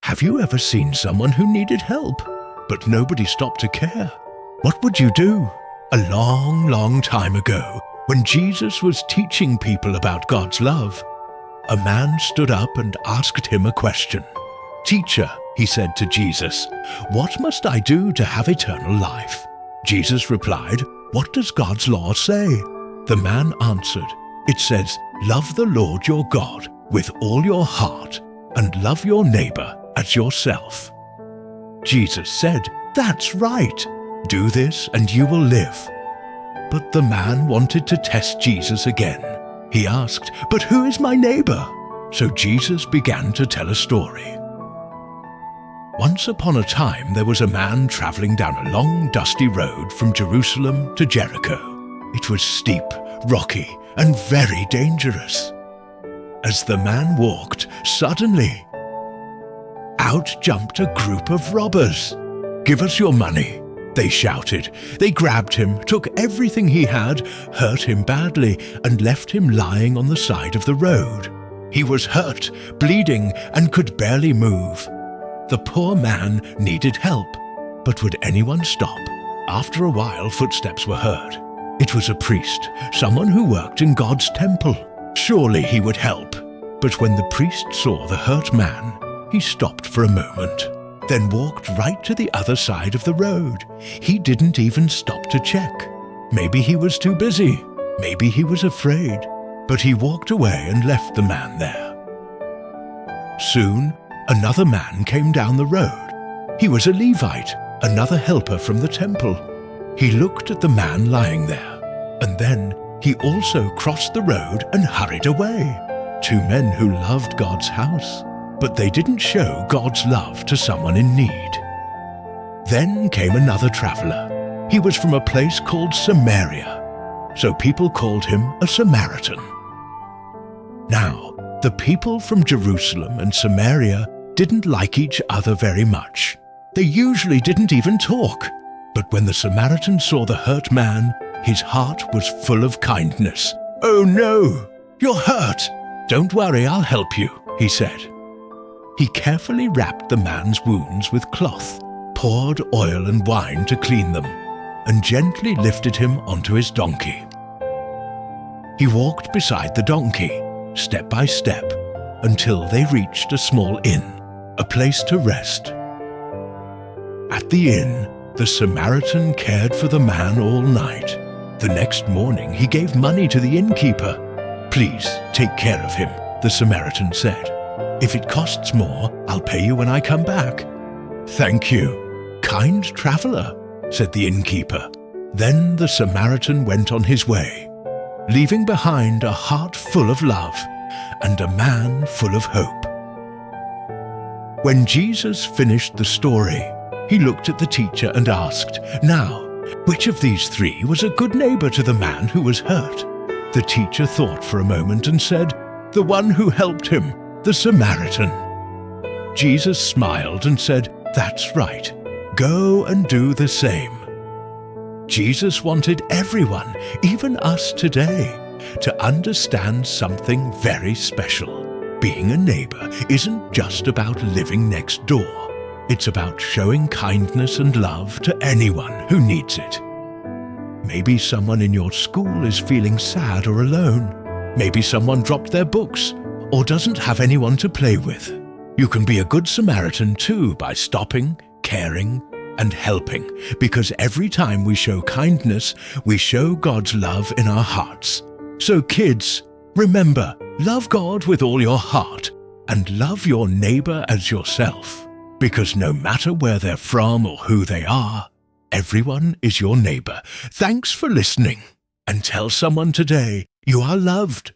Have you ever seen someone who needed help, but nobody stopped to care? What would you do? A long, long time ago, when Jesus was teaching people about God's love, a man stood up and asked him a question. "Teacher," he said to Jesus, "what must I do to have eternal life?" Jesus replied, "What does God's law say?" The man answered, "It says, love the Lord your God with all your heart and love your neighbor as yourself." Jesus said, "That's right. Do this and you will live." But the man wanted to test Jesus again. He asked, "But who is my neighbor?" So Jesus began to tell a story. Once upon a time there was a man traveling down a long, dusty road from Jerusalem to Jericho. It was steep, rocky, and very dangerous. As the man walked, suddenly, out jumped a group of robbers. "Give us your money," they shouted. They grabbed him, took everything he had, hurt him badly, and left him lying on the side of the road. He was hurt, bleeding, and could barely move. The poor man needed help, but would anyone stop? After a while, footsteps were heard. It was a priest, someone who worked in God's temple. Surely he would help. But when the priest saw the hurt man, he stopped for a moment, then walked right to the other side of the road. He didn't even stop to check. Maybe he was too busy. Maybe he was afraid. But he walked away and left the man there. Soon, another man came down the road. He was a Levite, another helper from the temple. He looked at the man lying there, and then he also crossed the road and hurried away. Two men who loved God's house, but they didn't show God's love to someone in need. Then came another traveler. He was from a place called Samaria, so people called him a Samaritan. Now, the people from Jerusalem and Samaria didn't like each other very much. They usually didn't even talk. But when the Samaritan saw the hurt man, his heart was full of kindness. "Oh no, you're hurt. Don't worry, I'll help you," he said. He carefully wrapped the man's wounds with cloth, poured oil and wine to clean them, and gently lifted him onto his donkey. He walked beside the donkey, step by step, until they reached a small inn, a place to rest. At the inn, the Samaritan cared for the man all night. The next morning, he gave money to the innkeeper. "Please, take care of him," the Samaritan said. "If it costs more, I'll pay you when I come back." "Thank you, kind traveler," said the innkeeper. Then the Samaritan went on his way, leaving behind a heart full of love and a man full of hope. When Jesus finished the story, he looked at the teacher and asked, "Now, which of these three was a good neighbor to the man who was hurt?" The teacher thought for a moment and said, "The one who helped him, the Samaritan." Jesus smiled and said, "That's right. Go and do the same." Jesus wanted everyone, even us today, to understand something very special. Being a neighbor isn't just about living next door. It's about showing kindness and love to anyone who needs it. Maybe someone in your school is feeling sad or alone. Maybe someone dropped their books or doesn't have anyone to play with. You can be a good Samaritan too by stopping, caring, and helping, because every time we show kindness, we show God's love in our hearts. So kids, remember, love God with all your heart and love your neighbor as yourself, because no matter where they're from or who they are, everyone is your neighbor. Thanks for listening, and tell someone today you are loved.